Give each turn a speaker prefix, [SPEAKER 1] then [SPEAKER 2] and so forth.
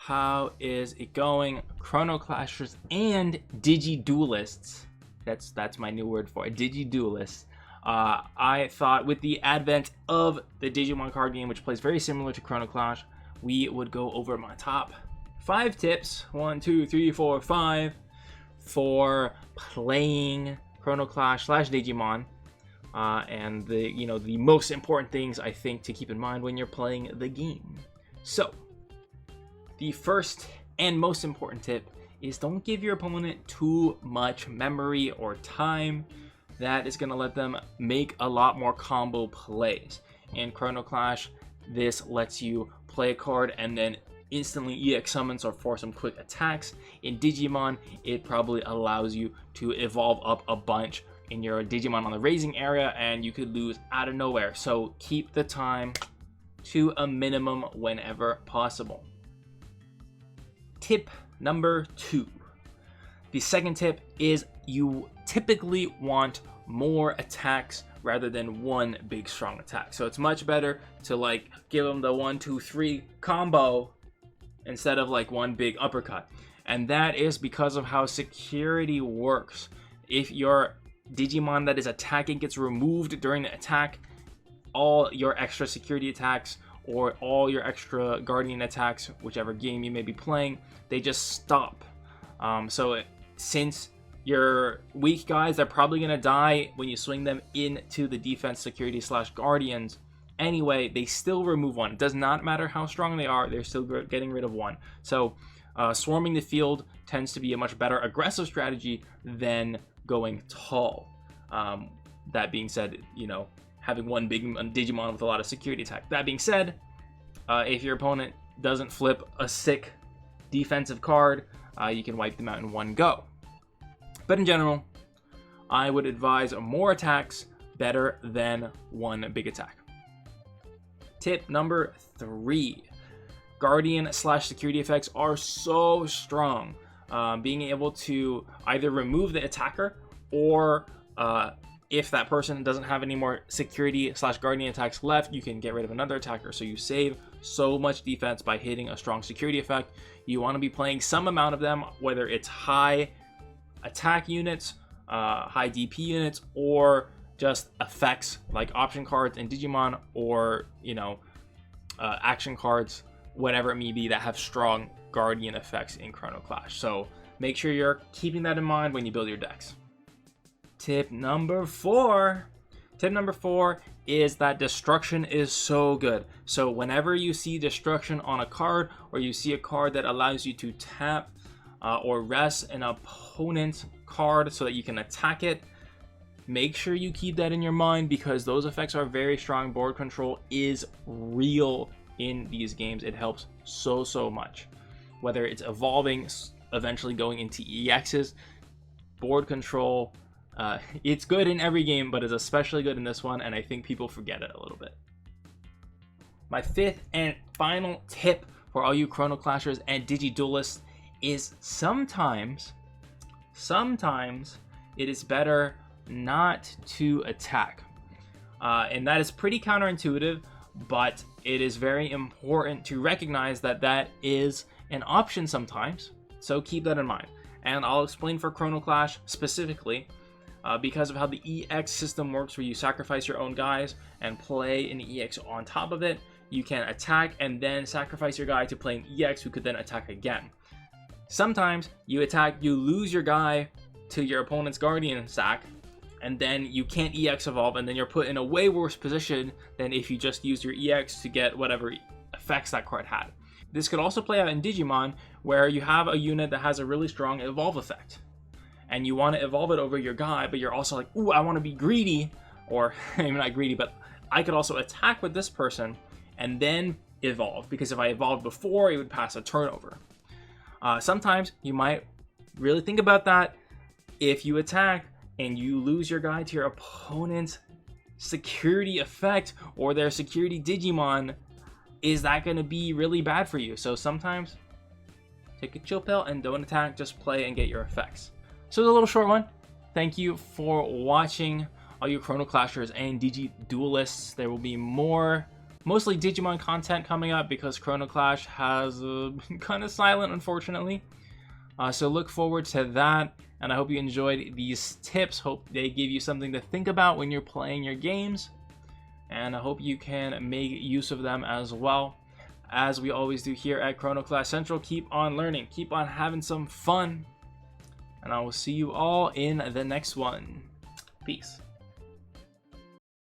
[SPEAKER 1] How is it going, Chrono Clashers and Digi-Duelists? That's my new word for it, Digi-Duelists. I thought with the advent of the Digimon card game, which plays very similar to Chrono Clash, we would go over my top 5 tips, 1, 2, 3, 4, 5, for playing Chrono Clash / Digimon, and the most important things I think to keep in mind when you're playing the game. So, the first and most important tip is don't give your opponent too much memory or time. That is going to let them make a lot more combo plays. In Chrono Clash, this lets you play a card and then instantly EX summons or force some quick attacks. In Digimon, it probably allows you to evolve up a bunch in your Digimon on the raising area, and you could lose out of nowhere. So keep the time to a minimum whenever possible. Tip number 2. The second tip is you typically want more attacks rather than one big strong attack. So it's much better to give them the 1, 2, 3 combo instead of one big uppercut. And that is because of how security works. If your Digimon that is attacking gets removed during the attack, all your extra security attacks or all your extra guardian attacks, whichever game you may be playing, they just stop. Since your weak guys are probably going to die when you swing them into the defense security / guardians anyway, they still remove one. It does not matter how strong they are, they're still getting rid of one. So swarming the field tends to be a much better aggressive strategy than going tall. That being said, having one big Digimon with a lot of security attack. That being said, if your opponent doesn't flip a sick defensive card, you can wipe them out in one go. But in general, I would advise more attacks better than one big attack. Tip number 3. Guardian / security effects are so strong. Being able to either remove the attacker or if that person doesn't have any more security / guardian attacks left, you can get rid of another attacker. So you save so much defense by hitting a strong security effect. You want to be playing some amount of them, whether it's high attack units, high DP units, or just effects like option cards in Digimon, or action cards, whatever it may be, that have strong guardian effects in Chrono Clash. So make sure you're keeping that in mind when you build your decks. Tip number 4. Tip number 4 is that destruction is so good. So whenever you see destruction on a card, or you see a card that allows you to tap or rest an opponent's card so that you can attack it, make sure you keep that in your mind, because those effects are very strong. Board control is real in these games. It helps so much. Whether it's evolving, eventually going into EXs, board control, it's good in every game, but it's especially good in this one, and I think people forget it a little bit. My 5th and final tip for all you Chrono Clashers and Digi-Duelists is sometimes it is better not to attack. And that is pretty counterintuitive, but it is very important to recognize that that is an option sometimes. So keep that in mind. And I'll explain for Chrono Clash specifically, because of how the EX system works, where you sacrifice your own guys and play an EX on top of it. You can attack and then sacrifice your guy to play an EX who could then attack again. Sometimes you attack, you lose your guy to your opponent's guardian stack, and then you can't EX evolve, and then you're put in a way worse position than if you just used your EX to get whatever effects that card had. This could also play out in Digimon, where you have a unit that has a really strong evolve effect, and you want to evolve it over your guy, but you're also like, ooh, I want to be greedy, or maybe not greedy, but I could also attack with this person and then evolve, because if I evolved before, it would pass a turnover. Sometimes you might really think about that. If you attack and you lose your guy to your opponent's security effect or their security Digimon, is that going to be really bad for you? So sometimes take a chill pill and don't attack, just play and get your effects. So it's a little short one. Thank you for watching, all you Chrono Clashers and Digi-Duelists. There will be more Mostly Digimon content coming up because Chrono Clash has been kind of silent, unfortunately. So look forward to that, and I hope you enjoyed these tips. Hope they give you something to think about when you're playing your games, and I hope you can make use of them as well. As we always do here at Chrono Clash Central, keep on learning, keep on having some fun, and I will see you all in the next one. Peace.